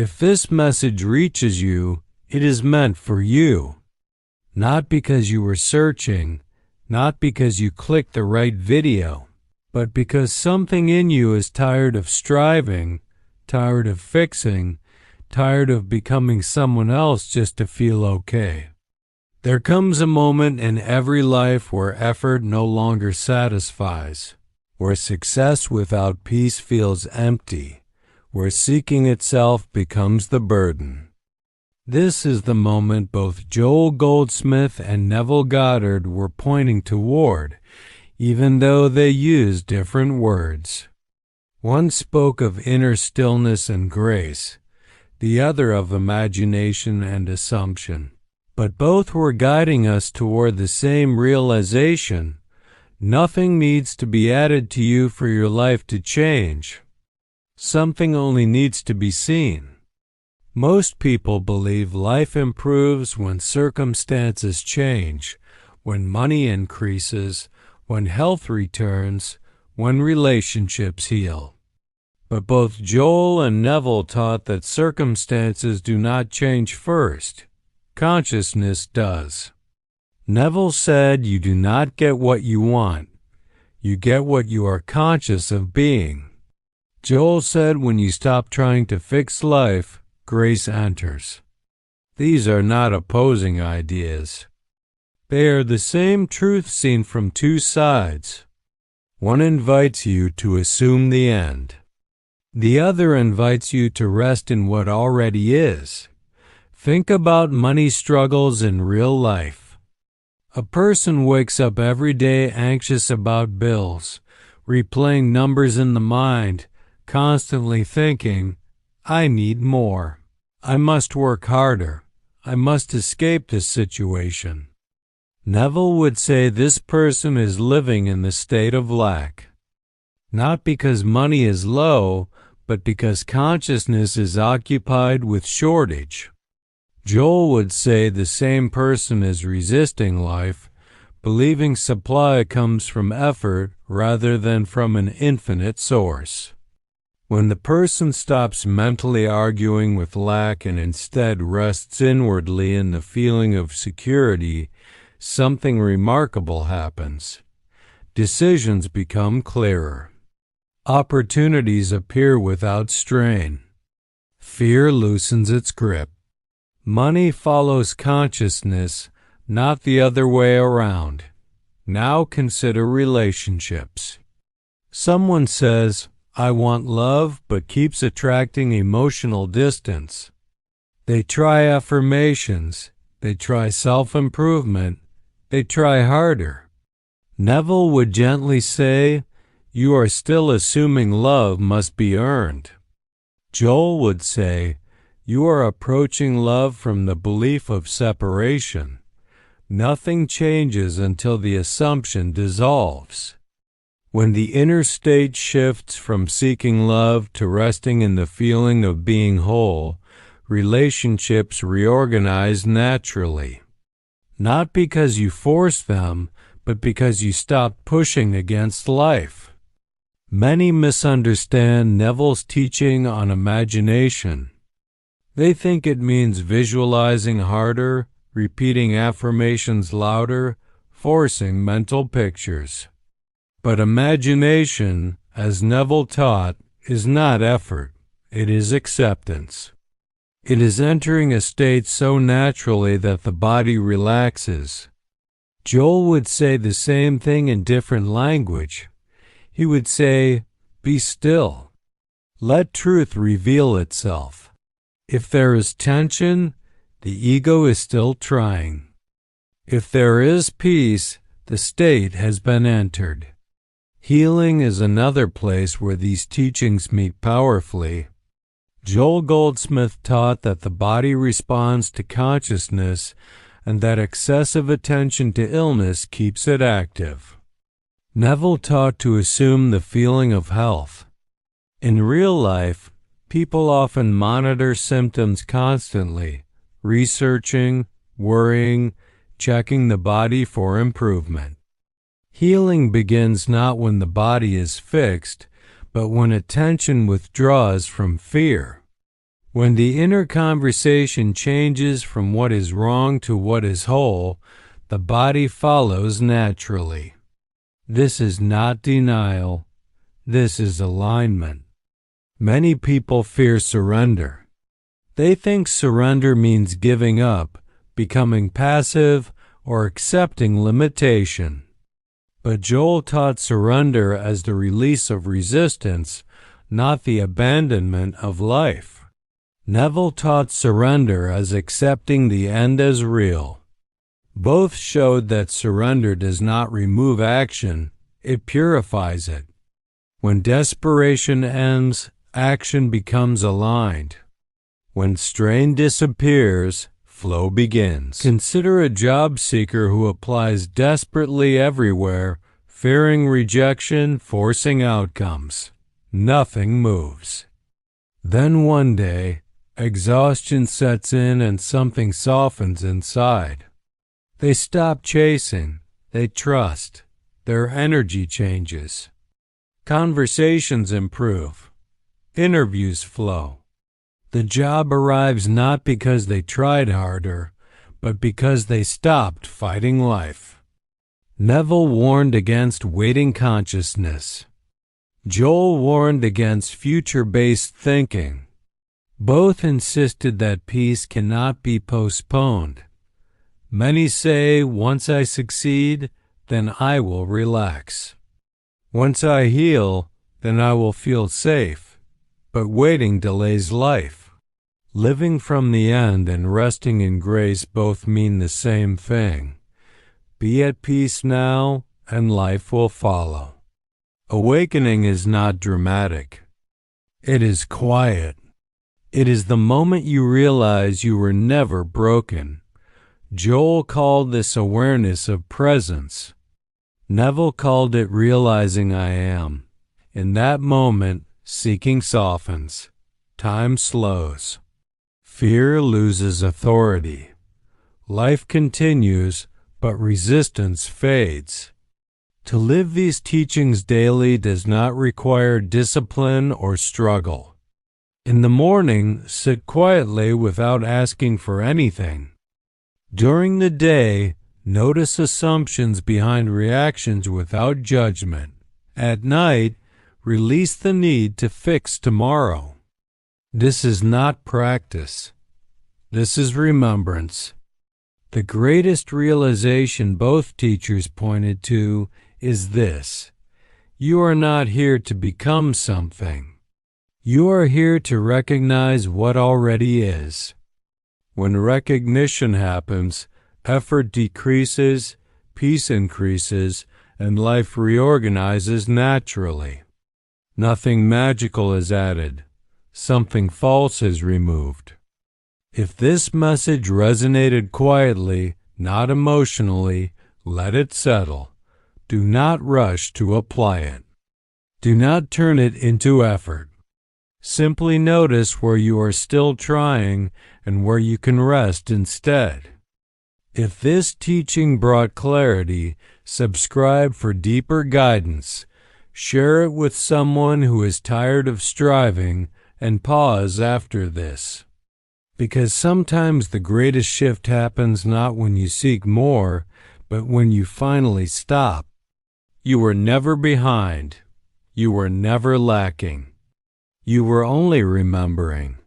If this message reaches you, it is meant for you. Not because you were searching, not because you clicked the right video, but because something in you is tired of striving, tired of fixing, tired of becoming someone else just to feel okay. There comes a moment in every life where effort no longer satisfies, where success without peace feels empty, where seeking itself becomes the burden. This is the moment both Joel Goldsmith and Neville Goddard were pointing toward, even though they used different words. One spoke of inner stillness and grace, the other of imagination and assumption. But both were guiding us toward the same realization: nothing needs to be added to you for your life to change. Something only needs to be seen. Most people believe life improves when circumstances change, when money increases, when health returns, when relationships heal. But both Joel and Neville taught that circumstances do not change first. Consciousness does. Neville said you do not get what you want. You get what you are conscious of being. Joel said when you stop trying to fix life, grace enters. These are not opposing ideas. They are the same truth seen from two sides. One invites you to assume the end. The other invites you to rest in what already is. Think about money struggles in real life. A person wakes up every day anxious about bills, replaying numbers in the mind, constantly thinking, I need more. I must work harder. I must escape this situation. Neville would say this person is living in the state of lack. Not because money is low, but because consciousness is occupied with shortage. Joel would say the same person is resisting life, believing supply comes from effort rather than from an infinite source. When the person stops mentally arguing with lack and instead rests inwardly in the feeling of security, something remarkable happens. Decisions become clearer. Opportunities appear without strain. Fear loosens its grip. Money follows consciousness, not the other way around. Now consider relationships. Someone says, I want love, but keeps attracting emotional distance. They try affirmations. They try self-improvement. They try harder. Neville would gently say, you are still assuming love must be earned. Joel would say, you are approaching love from the belief of separation. Nothing changes until the assumption dissolves. When the inner state shifts from seeking love to resting in the feeling of being whole, relationships reorganize naturally. Not because you force them, but because you stop pushing against life. Many misunderstand Neville's teaching on imagination. They think it means visualizing harder, repeating affirmations louder, forcing mental pictures. But imagination, as Neville taught, is not effort. It is acceptance. It is entering a state so naturally that the body relaxes. Joel would say the same thing in different language. He would say, be still. Let truth reveal itself. If there is tension, the ego is still trying. If there is peace, the state has been entered. Healing is another place where these teachings meet powerfully. Joel Goldsmith taught that the body responds to consciousness and that excessive attention to illness keeps it active. Neville taught to assume the feeling of health. In real life, people often monitor symptoms constantly, researching, worrying, checking the body for improvement. Healing begins not when the body is fixed, but when attention withdraws from fear. When the inner conversation changes from what is wrong to what is whole, the body follows naturally. This is not denial. This is alignment. Many people fear surrender. They think surrender means giving up, becoming passive, or accepting limitation. But Joel taught surrender as the release of resistance, not the abandonment of life. Neville taught surrender as accepting the end as real. Both showed that surrender does not remove action, it purifies it. When desperation ends, action becomes aligned. When strain disappears, flow begins. Consider a job seeker who applies desperately everywhere, fearing rejection, forcing outcomes. Nothing moves. Then one day, exhaustion sets in and something softens inside. They stop chasing. They trust. Their energy changes. Conversations improve. Interviews flow. The job arrives not because they tried harder, but because they stopped fighting life. Neville warned against waiting consciousness. Joel warned against future-based thinking. Both insisted that peace cannot be postponed. Many say, once I succeed, then I will relax. Once I heal, then I will feel safe. But waiting delays life. Living from the end and resting in grace both mean the same thing. Be at peace now, and life will follow. Awakening is not dramatic. It is quiet. It is the moment you realize you were never broken. Joel called this awareness of presence. Neville called it realizing I am. In that moment, seeking softens. Time slows. Fear loses authority. Life continues, but resistance fades. To live these teachings daily does not require discipline or struggle. In the morning, sit quietly without asking for anything. During the day, notice assumptions behind reactions without judgment. At night, release the need to fix tomorrow. This is not practice. This is remembrance. The greatest realization both teachers pointed to is this: you are not here to become something. You are here to recognize what already is. When recognition happens, effort decreases, peace increases, and life reorganizes naturally. Nothing magical is added. Something false is removed. If this message resonated quietly, not emotionally, let it settle. Do not rush to apply it. Do not turn it into effort. Simply notice where you are still trying and where you can rest instead. If this teaching brought clarity, subscribe for deeper guidance. Share it with someone who is tired of striving, and pause after this. Because sometimes the greatest shift happens not when you seek more, but when you finally stop. You were never behind. You were never lacking. You were only remembering.